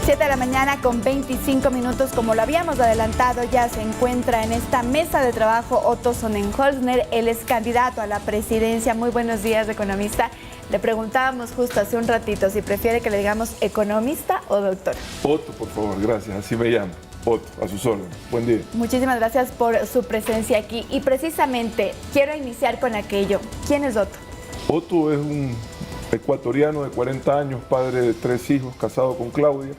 7 de la mañana con 25 minutos, como lo habíamos adelantado, ya se encuentra en esta mesa de trabajo Otto Sonnenholzner, él es candidato a la presidencia. Muy buenos días, economista. Le preguntábamos justo hace un ratito si prefiere que le digamos economista o doctor. Otto, por favor, gracias, así me llamo. Otto, a sus órdenes. Buen día. Muchísimas gracias por su presencia aquí y precisamente quiero iniciar con aquello. ¿Quién es Otto? Otto es un ecuatoriano de 40 años, padre de 3 hijos, casado con Claudia,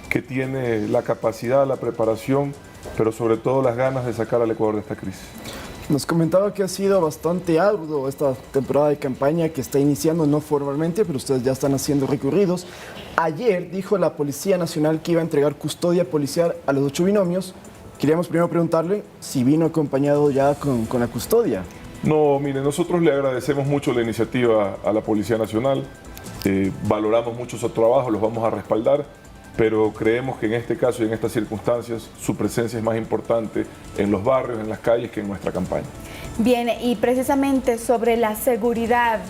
que tiene la capacidad, la preparación, pero sobre todo las ganas de sacar al Ecuador de esta crisis. Nos comentaba que ha sido bastante arduo esta temporada de campaña que está iniciando, no formalmente, pero ustedes ya están haciendo recorridos. Ayer dijo la Policía Nacional que iba a entregar custodia policial a los 8 binomios. Queríamos primero preguntarle si vino acompañado ya con la custodia. No, mire, nosotros le agradecemos mucho la iniciativa a la Policía Nacional, valoramos mucho su trabajo, los vamos a respaldar, pero creemos que en este caso y en estas circunstancias su presencia es más importante en los barrios, en las calles, que en nuestra campaña. Bien, y precisamente sobre la seguridad,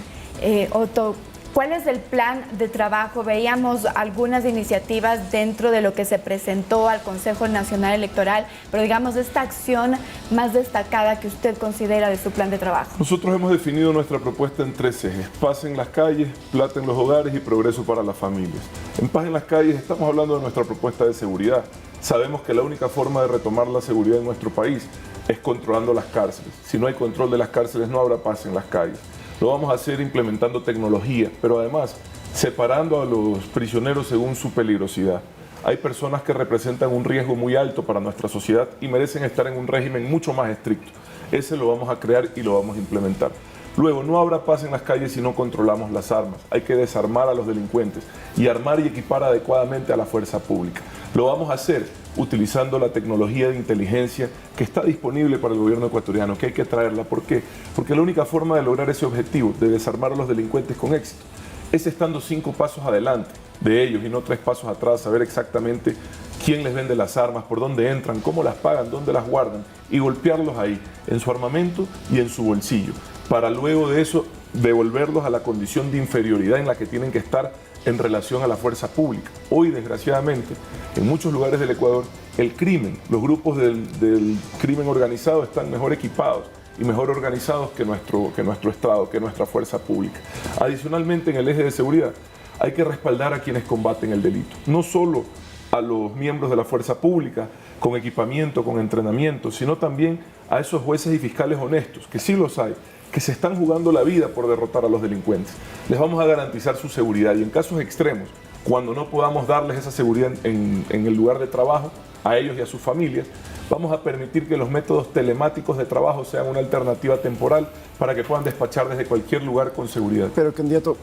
Otto, ¿cuál es el plan de trabajo? Veíamos algunas iniciativas dentro de lo que se presentó al Consejo Nacional Electoral, pero digamos esta acción más destacada que usted considera de su plan de trabajo. Nosotros hemos definido nuestra propuesta en 3 ejes: paz en las calles, plata en los hogares y progreso para las familias. En paz en las calles estamos hablando de nuestra propuesta de seguridad. Sabemos que la única forma de retomar la seguridad en nuestro país es controlando las cárceles. Si no hay control de las cárceles, no habrá paz en las calles. Lo vamos a hacer implementando tecnología, pero además separando a los prisioneros según su peligrosidad. Hay personas que representan un riesgo muy alto para nuestra sociedad y merecen estar en un régimen mucho más estricto. Ese lo vamos a crear y lo vamos a implementar. Luego, no habrá paz en las calles si no controlamos las armas. Hay que desarmar a los delincuentes y armar y equipar adecuadamente a la fuerza pública. Lo vamos a hacer utilizando la tecnología de inteligencia que está disponible para el gobierno ecuatoriano, que hay que traerla. ¿Por qué? Porque la única forma de lograr ese objetivo, de desarmar a los delincuentes con éxito, es estando 5 pasos adelante de ellos y no 3 pasos atrás, saber exactamente quién les vende las armas, por dónde entran, cómo las pagan, dónde las guardan, y golpearlos ahí, en su armamento y en su bolsillo, para luego de eso devolverlos a la condición de inferioridad en la que tienen que estar en relación a la fuerza pública. Hoy, desgraciadamente, en muchos lugares del Ecuador, el crimen, los grupos del crimen organizado están mejor equipados y mejor organizados que nuestro Estado, que nuestra fuerza pública. Adicionalmente, en el eje de seguridad, hay que respaldar a quienes combaten el delito, no solo a los miembros de la fuerza pública con equipamiento, con entrenamiento, sino también a esos jueces y fiscales honestos, que sí los hay, que se están jugando la vida por derrotar a los delincuentes. Les vamos a garantizar su seguridad y en casos extremos, cuando no podamos darles esa seguridad en el lugar de trabajo, a ellos y a sus familias, vamos a permitir que los métodos telemáticos de trabajo sean una alternativa temporal para que puedan despachar desde cualquier lugar con seguridad. Pero, candidato,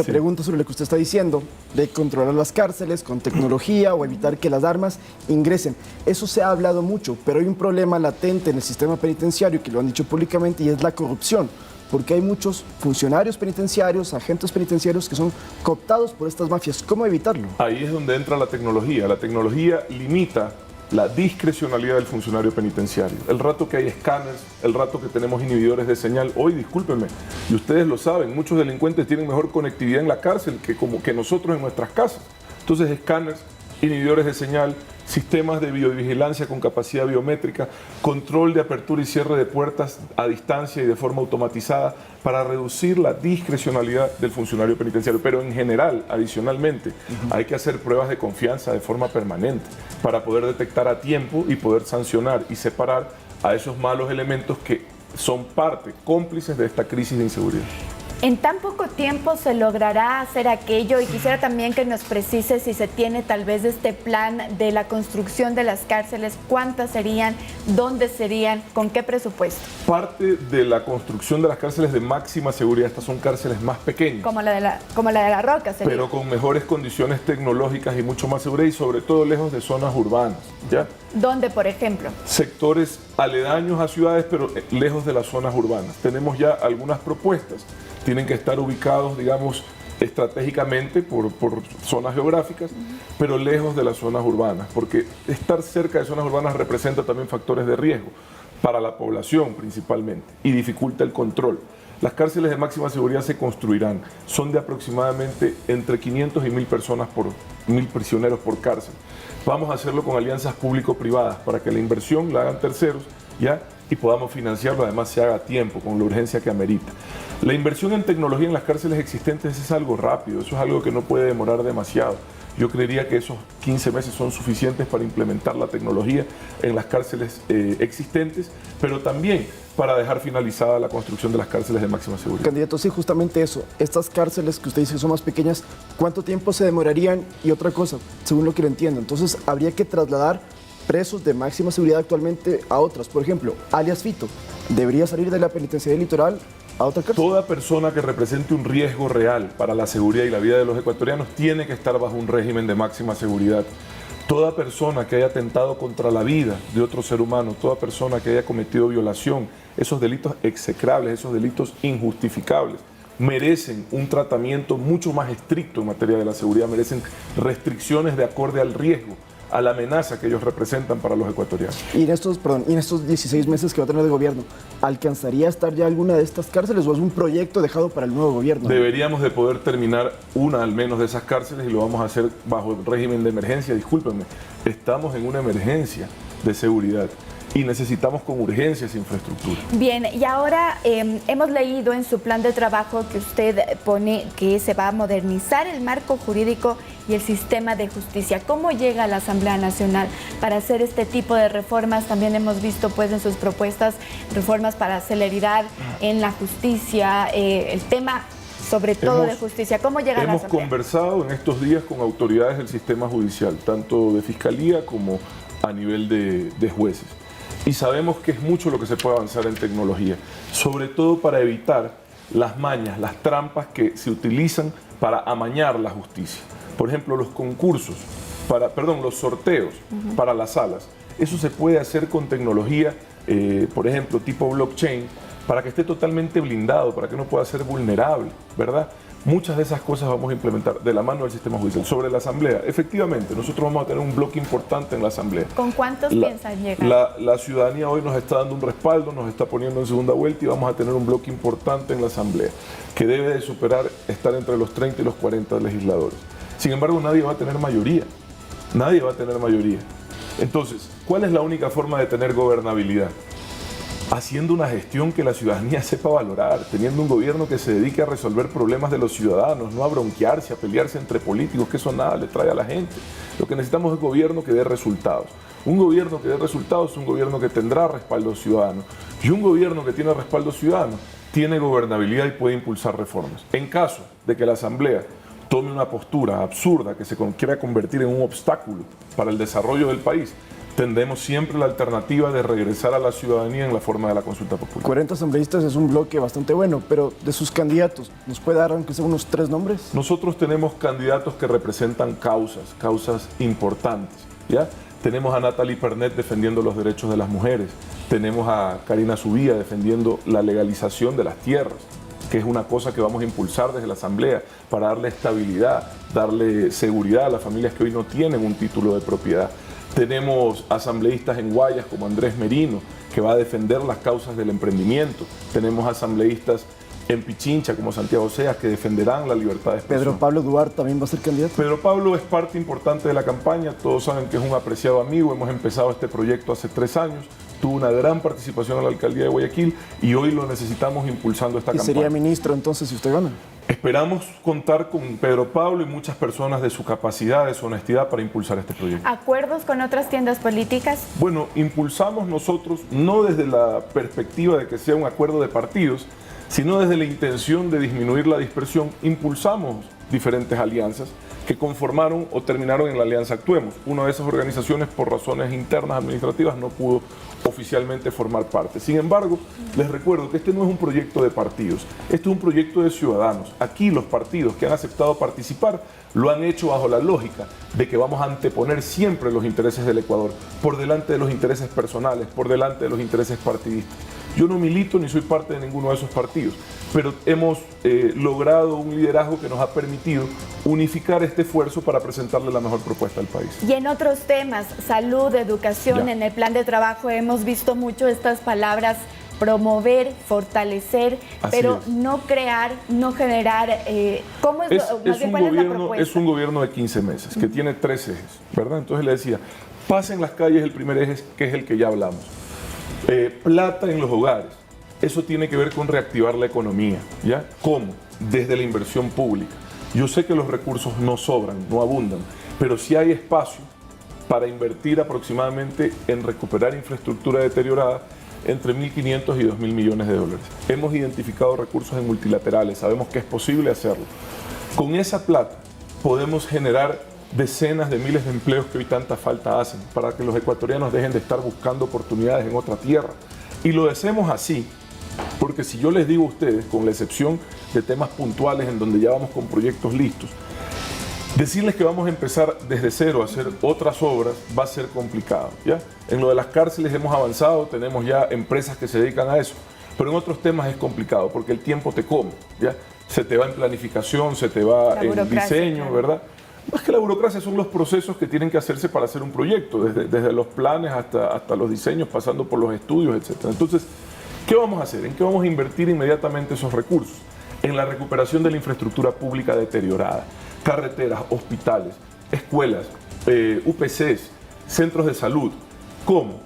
pregunta sobre lo que usted está diciendo, de controlar las cárceles con tecnología o evitar que las armas ingresen. Eso se ha hablado mucho, pero hay un problema latente en el sistema penitenciario, que lo han dicho públicamente, y es la corrupción. Porque hay muchos funcionarios penitenciarios, agentes penitenciarios que son cooptados por estas mafias. ¿Cómo evitarlo? Ahí es donde entra la tecnología. La tecnología limita la discrecionalidad del funcionario penitenciario. El rato que hay escáneres, el rato que tenemos inhibidores de señal. Hoy, discúlpenme, y ustedes lo saben, muchos delincuentes tienen mejor conectividad en la cárcel que nosotros en nuestras casas. Entonces, escáneres, inhibidores de señal, sistemas de biovigilancia con capacidad biométrica, control de apertura y cierre de puertas a distancia y de forma automatizada para reducir la discrecionalidad del funcionario penitenciario. Pero en general, adicionalmente, hay que hacer pruebas de confianza de forma permanente para poder detectar a tiempo y poder sancionar y separar a esos malos elementos que son parte, cómplices de esta crisis de inseguridad. ¿En tan poco tiempo se logrará hacer aquello? Y quisiera también que nos precise si se tiene tal vez este plan de la construcción de las cárceles, cuántas serían, dónde serían, con qué presupuesto. Parte de la construcción de las cárceles de máxima seguridad, estas son cárceles más pequeñas. Como la de la Roca sería. Pero con mejores condiciones tecnológicas y mucho más seguridad y sobre todo lejos de zonas urbanas, ¿ya? ¿Dónde, por ejemplo? Sectores aledaños a ciudades, pero lejos de las zonas urbanas. Tenemos ya algunas propuestas. Tienen que estar ubicados, digamos, estratégicamente por zonas geográficas, pero lejos de las zonas urbanas, porque estar cerca de zonas urbanas representa también factores de riesgo para la población principalmente y dificulta el control. Las cárceles de máxima seguridad se construirán, son de aproximadamente entre 500 y 1000 personas 1000 prisioneros por cárcel. Vamos a hacerlo con alianzas público-privadas para que la inversión la hagan terceros, ¿ya? Y podamos financiarlo, además se haga a tiempo, con la urgencia que amerita. La inversión en tecnología en las cárceles existentes es algo rápido, eso es algo que no puede demorar demasiado. Yo creería que esos 15 meses son suficientes para implementar la tecnología en las cárceles existentes, pero también para dejar finalizada la construcción de las cárceles de máxima seguridad. Candidato, sí, justamente eso. Estas cárceles que usted dice que son más pequeñas, ¿cuánto tiempo se demorarían? Y otra cosa, según lo que le entiendo, entonces habría que trasladar presos de máxima seguridad actualmente a otras. Por ejemplo, alias Fito, ¿debería salir de la penitenciaría del Litoral a otra cárcel? Toda persona que represente un riesgo real para la seguridad y la vida de los ecuatorianos tiene que estar bajo un régimen de máxima seguridad. Toda persona que haya atentado contra la vida de otro ser humano, toda persona que haya cometido violación, esos delitos execrables, esos delitos injustificables, merecen un tratamiento mucho más estricto en materia de la seguridad, merecen restricciones de acorde al riesgo, a la amenaza que ellos representan para los ecuatorianos. Y en estos 16 meses que va a tener de gobierno, ¿alcanzaría a estar ya alguna de estas cárceles o es un proyecto dejado para el nuevo gobierno? Deberíamos de poder terminar una al menos de esas cárceles y lo vamos a hacer bajo el régimen de emergencia. Discúlpenme, estamos en una emergencia de seguridad y necesitamos con urgencia esa infraestructura. Bien, y ahora hemos leído en su plan de trabajo que usted pone que se va a modernizar el marco jurídico y el sistema de justicia. ¿Cómo llega a la Asamblea Nacional para hacer este tipo de reformas? También hemos visto pues en sus propuestas reformas para celeridad en la justicia, el tema sobre todo de justicia. ¿Cómo llega a la Asamblea? Hemos conversado en estos días con autoridades del sistema judicial, tanto de fiscalía como a nivel de jueces. Y sabemos que es mucho lo que se puede avanzar en tecnología, sobre todo para evitar las mañas, las trampas que se utilizan para amañar la justicia. Por ejemplo, los concursos, los sorteos para las salas. Eso se puede hacer con tecnología, por ejemplo, tipo blockchain, para que esté totalmente blindado, para que no pueda ser vulnerable, ¿verdad? Muchas de esas cosas vamos a implementar de la mano del sistema judicial. Sobre la Asamblea, efectivamente, nosotros vamos a tener un bloque importante en la Asamblea. ¿Con cuántos piensan llegar? La ciudadanía hoy nos está dando un respaldo, nos está poniendo en segunda vuelta y vamos a tener un bloque importante en la Asamblea que debe de superar, estar entre los 30 y los 40 legisladores. Sin embargo, nadie va a tener mayoría. Nadie va a tener mayoría. Entonces, ¿cuál es la única forma de tener gobernabilidad? Haciendo una gestión que la ciudadanía sepa valorar, teniendo un gobierno que se dedique a resolver problemas de los ciudadanos, no a bronquearse, a pelearse entre políticos, que eso nada le trae a la gente. Lo que necesitamos es un gobierno que dé resultados. Un gobierno que dé resultados es un gobierno que tendrá respaldo ciudadano. Y un gobierno que tiene respaldo ciudadano tiene gobernabilidad y puede impulsar reformas. En caso de que la Asamblea tome una postura absurda que se quiera convertir en un obstáculo para el desarrollo del país, tendremos siempre la alternativa de regresar a la ciudadanía en la forma de la consulta popular. 40 asambleístas es un bloque bastante bueno, pero de sus candidatos, ¿nos puede dar aunque sea unos 3 nombres? Nosotros tenemos candidatos que representan causas importantes, ¿ya? Tenemos a Natalie Pernet defendiendo los derechos de las mujeres, tenemos a Karina Zubía defendiendo la legalización de las tierras, que es una cosa que vamos a impulsar desde la Asamblea para darle estabilidad, darle seguridad a las familias que hoy no tienen un título de propiedad. Tenemos asambleístas en Guayas como Andrés Merino, que va a defender las causas del emprendimiento. Tenemos asambleístas en Pichincha como Santiago Seas, que defenderán la libertad de expresión. ¿Pedro Pablo Duarte también va a ser candidato? Pedro Pablo es parte importante de la campaña. Todos saben que es un apreciado amigo. Hemos empezado este proyecto hace 3 años. Tuvo una gran participación en la alcaldía de Guayaquil y hoy lo necesitamos impulsando esta campaña. ¿Y sería ministro entonces si usted gana? Esperamos contar con Pedro Pablo y muchas personas de su capacidad, de su honestidad para impulsar este proyecto. ¿Acuerdos con otras tiendas políticas? Bueno, impulsamos nosotros no desde la perspectiva de que sea un acuerdo de partidos, sino desde la intención de disminuir la dispersión. Impulsamos diferentes alianzas que conformaron o terminaron en la alianza Actuemos. Una de esas organizaciones, por razones internas administrativas, no pudo oficialmente formar parte. Sin embargo, les recuerdo que este no es un proyecto de partidos, este es un proyecto de ciudadanos. Aquí los partidos que han aceptado participar lo han hecho bajo la lógica de que vamos a anteponer siempre los intereses del Ecuador por delante de los intereses personales, por delante de los intereses partidistas. Yo no milito ni soy parte de ninguno de esos partidos, pero hemos logrado un liderazgo que nos ha permitido unificar este esfuerzo para presentarle la mejor propuesta al país. Y en otros temas, salud, educación, en el plan de trabajo hemos visto mucho estas palabras promover, fortalecer, Así pero es. no crear, no generar. ¿Cómo es, más bien, cuál es la propuesta? Es un gobierno de 15 meses que tiene 3 ejes, ¿verdad? Entonces le decía, paz en las calles, el primer eje, que es el que ya hablamos. Plata en los hogares. Eso tiene que ver con reactivar la economía, ¿ya? ¿Cómo? Desde la inversión pública. Yo sé que los recursos no sobran, no abundan, pero sí hay espacio para invertir aproximadamente en recuperar infraestructura deteriorada entre 1.500 y 2.000 millones de dólares. Hemos identificado recursos en multilaterales, sabemos que es posible hacerlo. Con esa plata podemos generar decenas de miles de empleos que hoy tanta falta hacen para que los ecuatorianos dejen de estar buscando oportunidades en otra tierra. Y lo hacemos así, porque si yo les digo a ustedes, con la excepción de temas puntuales en donde ya vamos con proyectos listos, decirles que vamos a empezar desde cero a hacer otras obras va a ser complicado, ¿ya? En lo de las cárceles hemos avanzado, tenemos ya empresas que se dedican a eso, pero en otros temas es complicado porque el tiempo te come, ¿ya? Se te va en planificación, se te va en diseño, claro. ¿Verdad? Más que la burocracia son los procesos que tienen que hacerse para hacer un proyecto, desde los planes hasta los diseños, pasando por los estudios, etc. Entonces, ¿qué vamos a hacer? ¿En qué vamos a invertir inmediatamente esos recursos? En la recuperación de la infraestructura pública deteriorada. Carreteras, hospitales, escuelas, UPCs, centros de salud. ¿Cómo?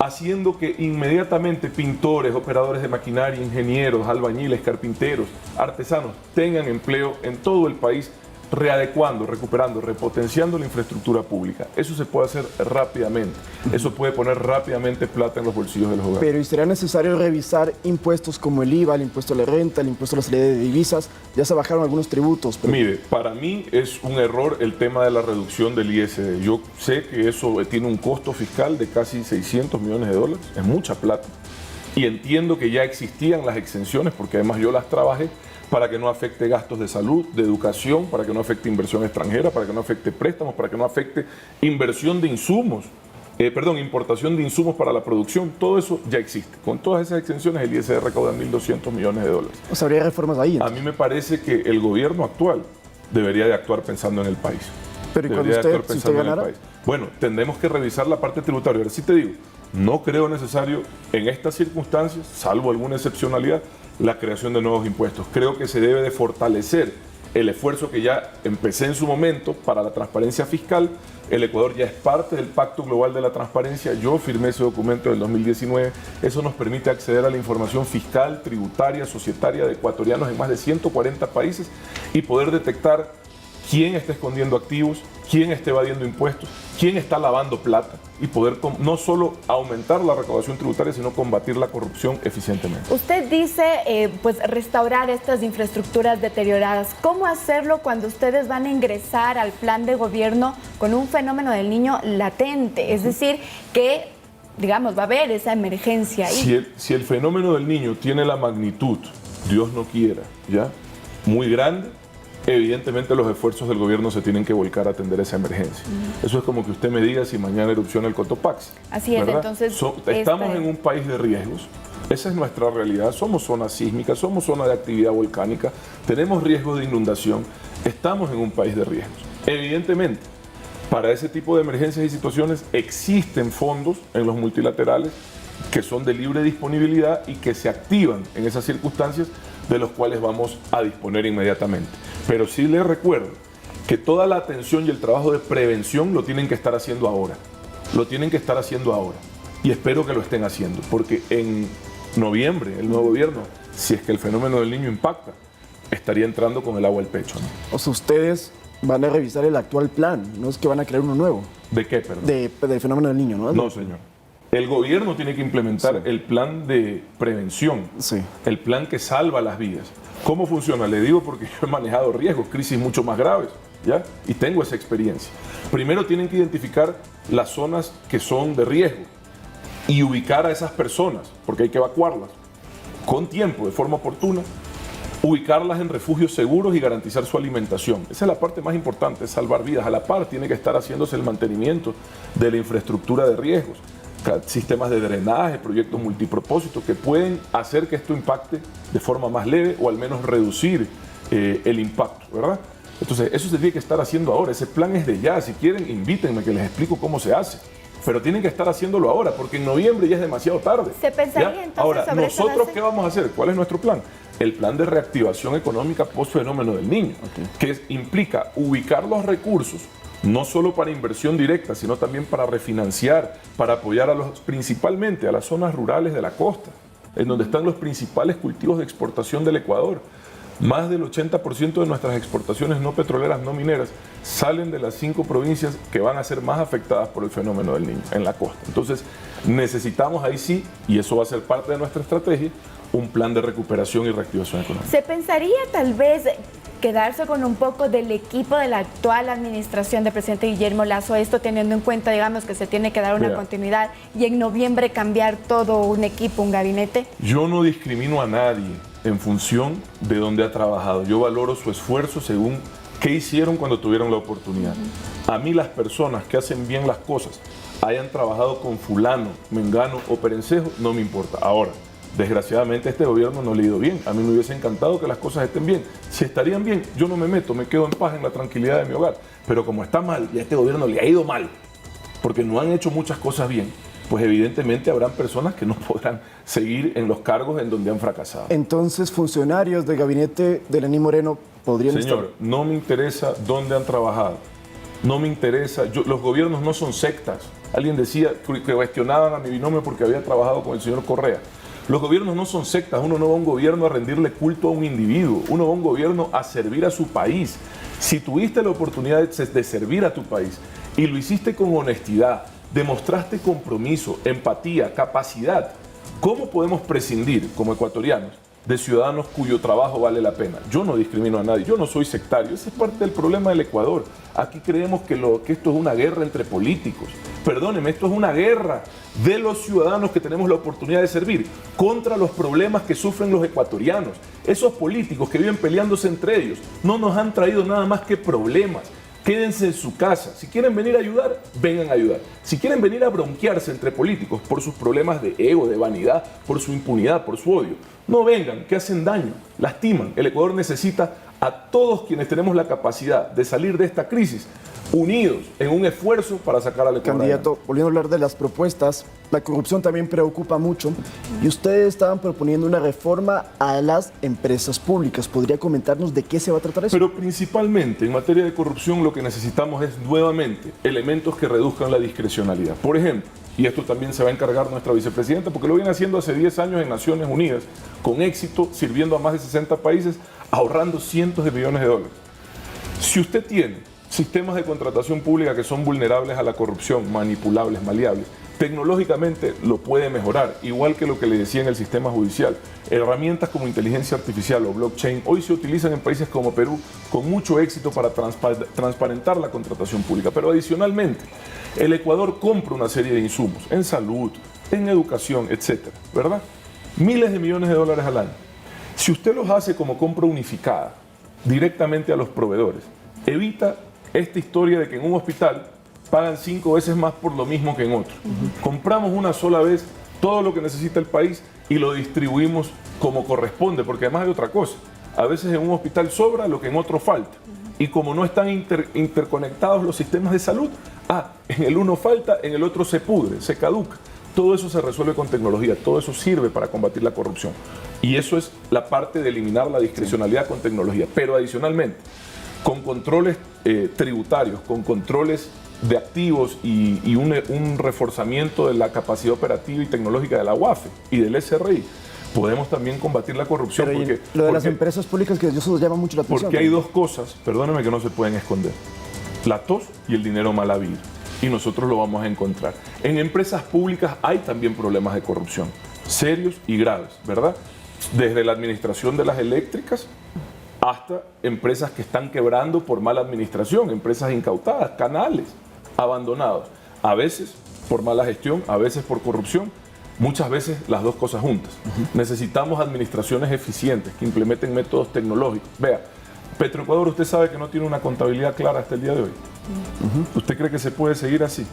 Haciendo que inmediatamente pintores, operadores de maquinaria, ingenieros, albañiles, carpinteros, artesanos tengan empleo en todo el país, readecuando, recuperando, repotenciando la infraestructura pública. Eso se puede hacer rápidamente. Eso puede poner rápidamente plata en los bolsillos de los hogares. Pero ¿y sería necesario revisar impuestos como el IVA, el impuesto a la renta, el impuesto a la salida de divisas? Ya se bajaron algunos tributos. Pero... Mire, para mí es un error el tema de la reducción del ISD. Yo sé que eso tiene un costo fiscal de casi 600 millones de dólares. Es mucha plata. Y entiendo que ya existían las exenciones, porque además yo las trabajé, para que no afecte gastos de salud, de educación, para que no afecte inversión extranjera, para que no afecte préstamos, para que no afecte inversión de insumos, importación de insumos para la producción. Todo eso ya existe. Con todas esas exenciones el ISD recauda 1.200 millones de dólares. O sea, habría reformas ahí. A mí me parece que el gobierno actual debería de actuar pensando en el país. Pero ¿y cuando usted ganara? Bueno, tendremos que revisar la parte tributaria. Ahora sí te digo, no creo necesario en estas circunstancias, salvo alguna excepcionalidad, la creación de nuevos impuestos. Creo que se debe de fortalecer el esfuerzo que ya empecé en su momento para la transparencia fiscal. El Ecuador ya es parte del Pacto Global de la Transparencia. Yo firmé ese documento en el 2019. Eso nos permite acceder a la información fiscal, tributaria, societaria de ecuatorianos en más de 140 países y poder detectar quién está escondiendo activos, quién está evadiendo impuestos, quién está lavando plata y poder no solo aumentar la recaudación tributaria, sino combatir la corrupción eficientemente. Usted dice, pues, restaurar estas infraestructuras deterioradas. ¿Cómo hacerlo cuando ustedes van a ingresar al plan de gobierno con un fenómeno del niño latente? Es decir, que, digamos, va a haber esa emergencia ahí. Si el fenómeno del niño tiene la magnitud, Dios no quiera, ¿ya? Muy grande, evidentemente los esfuerzos del gobierno se tienen que volcar a atender esa emergencia. Eso es como que usted me diga si mañana erupciona el Cotopaxi. Así es, ¿verdad? entonces... Estamos en un país de riesgos, esa es nuestra realidad, somos zona sísmica, somos zona de actividad volcánica, tenemos riesgos de inundación, estamos en un país de riesgos. Evidentemente, para ese tipo de emergencias y situaciones existen fondos en los multilaterales que son de libre disponibilidad y que se activan en esas circunstancias, de los cuales vamos a disponer inmediatamente. Pero sí les recuerdo que toda la atención y el trabajo de prevención lo tienen que estar haciendo ahora. Lo tienen que estar haciendo ahora. Y espero que lo estén haciendo, porque en noviembre el nuevo gobierno, si es que el fenómeno del niño impacta, estaría entrando con el agua al pecho, ¿no? O sea, ustedes van a revisar el actual plan, no es que van a crear uno nuevo. ¿De qué, perdón? Del fenómeno del niño, ¿no? No, señor. El gobierno tiene que implementar el plan de prevención, el plan que salva las vidas. ¿Cómo funciona? Le digo porque yo he manejado riesgos, crisis mucho más graves, ¿ya? Y tengo esa experiencia. Primero tienen que identificar las zonas que son de riesgo y ubicar a esas personas, porque hay que evacuarlas con tiempo, de forma oportuna, ubicarlas en refugios seguros y garantizar su alimentación. Esa es la parte más importante, salvar vidas. A la par tiene que estar haciéndose el mantenimiento de la infraestructura de riesgos, sistemas de drenaje, proyectos multipropósitos que pueden hacer que esto impacte de forma más leve o al menos reducir el impacto, ¿verdad? Entonces, eso se tiene que estar haciendo ahora. Ese plan es de ya. Si quieren, invítenme que les explico cómo se hace. pero tienen que estar haciéndolo ahora, porque en noviembre ya es demasiado tarde. ¿Se pensaría ¿Ya? entonces Ahora, sobre esa ¿nosotros base? qué vamos a hacer? ¿Cuál es nuestro plan? El plan de reactivación económica post-fenómeno del Niño, implica ubicar los recursos, no solo para inversión directa, sino también para refinanciar, para apoyar principalmente a las zonas rurales de la costa, en donde están los principales cultivos de exportación del Ecuador. Más del 80% de nuestras exportaciones no petroleras, no mineras, salen de las 5 provincias que van a ser más afectadas por el fenómeno del Niño, en la costa. Entonces, necesitamos ahí sí, y eso va a ser parte de nuestra estrategia, un plan de recuperación y reactivación económica. ¿Se pensaría tal vez quedarse con un poco del equipo de la actual administración del presidente Guillermo Lasso, esto teniendo en cuenta, digamos, que se tiene que dar una continuidad y en noviembre cambiar todo un equipo, un gabinete? Yo no discrimino a nadie en función de dónde ha trabajado. Yo valoro su esfuerzo según qué hicieron cuando tuvieron la oportunidad. A mí las personas que hacen bien las cosas, hayan trabajado con fulano, mengano o perencejo, no me importa. Ahora, desgraciadamente este gobierno no le ha ido bien. A mí me hubiese encantado que las cosas estén bien. Si estarían bien, yo no me meto, me quedo en paz, en la tranquilidad de mi hogar. Pero como está mal y a este gobierno le ha ido mal, porque no han hecho muchas cosas bien, pues evidentemente habrán personas que no podrán seguir en los cargos en donde han fracasado. Entonces, funcionarios del gabinete de Lenín Moreno podrían Señor, no me interesa dónde han trabajado. No me interesa. Los gobiernos no son sectas. Alguien decía que cuestionaban a mi binomio porque había trabajado con el señor Correa. Los gobiernos no son sectas. Uno no va a un gobierno a rendirle culto a un individuo. Uno va a un gobierno a servir a su país. Si tuviste la oportunidad de servir a tu país y lo hiciste con honestidad, demostraste compromiso, empatía, capacidad, ¿cómo podemos prescindir como ecuatorianos de ciudadanos cuyo trabajo vale la pena? Yo no discrimino a nadie, yo no soy sectario, ese es parte del problema del Ecuador. Aquí creemos que esto es una guerra entre políticos. Perdónenme, esto es una guerra de los ciudadanos que tenemos la oportunidad de servir contra los problemas que sufren los ecuatorianos. Esos políticos que viven peleándose entre ellos no nos han traído nada más que problemas. Quédense en su casa. Si quieren venir a ayudar, vengan a ayudar. Si quieren venir a bronquearse entre políticos por sus problemas de ego, de vanidad, por su impunidad, por su odio, no vengan, que hacen daño, lastiman. El Ecuador necesita a todos quienes tenemos la capacidad de salir de esta crisis unidos en un esfuerzo para sacar al Ecuador. Candidato, volviendo a hablar de las propuestas, la corrupción también preocupa mucho y ustedes estaban proponiendo una reforma a las empresas públicas. ¿Podría comentarnos de qué se va a tratar eso? Pero principalmente en materia de corrupción lo que necesitamos es nuevamente elementos que reduzcan la discrecionalidad. Por ejemplo, y esto también se va a encargar nuestra vicepresidenta, porque lo viene haciendo hace 10 años en Naciones Unidas, con éxito, sirviendo a más de 60 países, ahorrando cientos de millones de dólares. Si usted tiene sistemas de contratación pública que son vulnerables a la corrupción, manipulables, maleables, tecnológicamente lo puede mejorar, igual que lo que le decía en el sistema judicial. Herramientas como inteligencia artificial o blockchain hoy se utilizan en países como Perú con mucho éxito para transparentar la contratación pública. Pero adicionalmente, el Ecuador compra una serie de insumos en salud, en educación, etcétera, ¿verdad? Miles de millones de dólares al año. Si usted los hace como compra unificada, directamente a los proveedores, evita esta historia de que en un hospital pagan 5 veces más por lo mismo que en otro. Compramos una sola vez todo lo que necesita el país y lo distribuimos como corresponde, porque además hay otra cosa. A veces en un hospital sobra lo que en otro falta. Y como no están interconectados los sistemas de salud, en el uno falta, en el otro se pudre, se caduca. Todo eso se resuelve con tecnología, todo eso sirve para combatir la corrupción. Y eso es la parte de eliminar la discrecionalidad con tecnología. Pero adicionalmente, con controles tributarios, con controles de activos y un reforzamiento de la capacidad operativa y tecnológica de la UAFE y del SRI, podemos también combatir la corrupción. Pero lo de las empresas públicas, que eso llama mucho la atención. Porque hay dos cosas, perdóneme, que no se pueden esconder: la tos y el dinero mal habido. Y nosotros lo vamos a encontrar. En empresas públicas hay también problemas de corrupción, serios y graves, ¿verdad? Desde la administración de las eléctricas hasta empresas que están quebrando por mala administración, empresas incautadas, canales abandonados, a veces por mala gestión, a veces por corrupción, muchas veces las dos cosas juntas. Necesitamos administraciones eficientes que implementen métodos tecnológicos. Vea, Petroecuador, usted sabe que no tiene una contabilidad clara hasta el día de hoy. ¿Usted cree que se puede seguir así?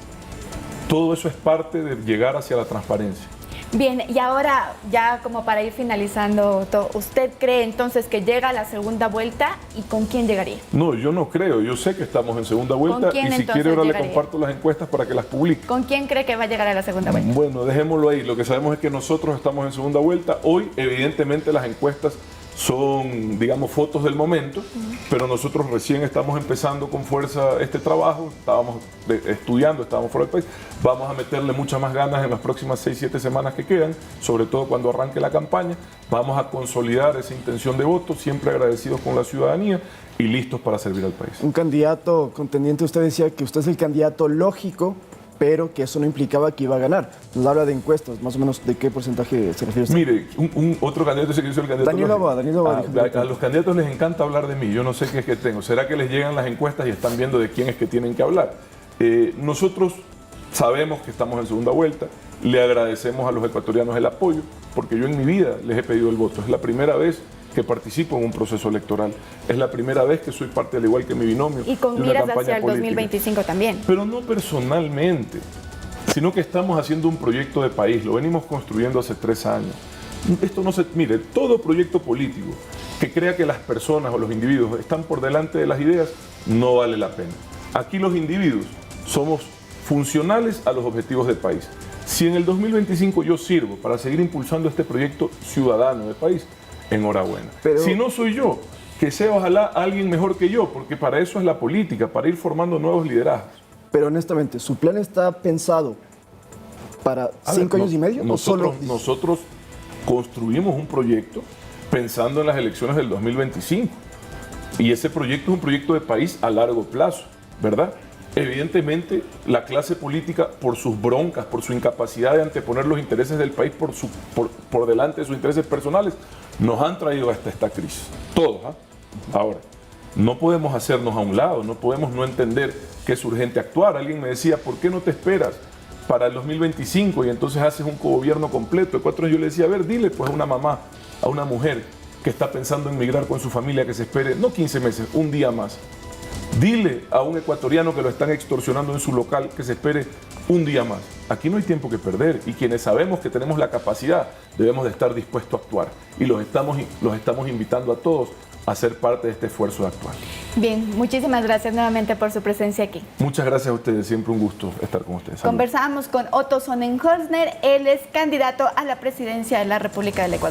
Todo eso es parte de llegar hacia la transparencia. Bien, y ahora ya como para ir finalizando, ¿usted cree entonces que llega a la segunda vuelta y con quién llegaría? No, yo no creo. Yo sé que estamos en segunda vuelta quién y si entonces quiere ahora llegaría? le comparto las encuestas para que las publique. ¿Con quién cree que va a llegar a la segunda vuelta? Bueno, dejémoslo ahí. Lo que sabemos es que nosotros estamos en segunda vuelta. Hoy, evidentemente, las encuestas son, digamos, fotos del momento, pero nosotros recién estamos empezando con fuerza este trabajo, estábamos estudiando, estábamos fuera del país, vamos a meterle muchas más ganas en las próximas 6-7 semanas que quedan, sobre todo cuando arranque la campaña, vamos a consolidar esa intención de voto, siempre agradecidos con la ciudadanía y listos para servir al país. Un candidato contendiente, usted decía que usted es el candidato lógico, pero que eso no implicaba que iba a ganar. Nos habla de encuestas, más o menos, ¿de qué porcentaje se refiere usted? Mire, otro candidato dice que yo soy el candidato Daniel lógico. Noboa dijo A los candidatos les encanta hablar de mí, yo no sé qué es que tengo. ¿Será que les llegan las encuestas y están viendo de quién es que tienen que hablar? Nosotros sabemos que estamos en segunda vuelta, le agradecemos a los ecuatorianos el apoyo, porque yo en mi vida les he pedido el voto. Es la primera vez que participo en un proceso electoral. Es la primera vez que soy parte, al igual que mi binomio, Y con de una miras campaña hacia el política. 2025 también. Pero no personalmente, sino que estamos haciendo un proyecto de país, lo venimos construyendo hace 3 años. Esto no se... Mire, todo proyecto político que crea que las personas o los individuos están por delante de las ideas, no vale la pena. Aquí los individuos somos funcionales a los objetivos del país. Si en el 2025 yo sirvo para seguir impulsando este proyecto ciudadano de país, enhorabuena. Pero... Si no soy yo, que sea ojalá alguien mejor que yo, porque para eso es la política, para ir formando nuevos liderazgos. Pero honestamente, ¿su plan está pensado para 5 años y medio? Nosotros construimos un proyecto pensando en las elecciones del 2025. Y ese proyecto es un proyecto de país a largo plazo, ¿verdad? Evidentemente, la clase política, por sus broncas, por su incapacidad de anteponer los intereses del país por delante de sus intereses personales, nos han traído hasta esta crisis. Todos, ¿ah? Ahora, no podemos hacernos a un lado, no podemos no entender que es urgente actuar. Alguien me decía, ¿por qué no te esperas para el 2025 y entonces haces un cogobierno completo de 4 años? Yo le decía, a ver, dile pues a una mamá, a una mujer que está pensando en migrar con su familia, que se espere, no 15 meses, un día más. Dile a un ecuatoriano que lo están extorsionando en su local que se espere un día más. Aquí no hay tiempo que perder y quienes sabemos que tenemos la capacidad debemos de estar dispuestos a actuar y los estamos invitando a todos a ser parte de este esfuerzo de actuar. Bien, muchísimas gracias nuevamente por su presencia aquí. Muchas gracias a ustedes, siempre un gusto estar con ustedes. Salud. Conversábamos con Otto Sonnenholzner, él es candidato a la presidencia de la República del Ecuador.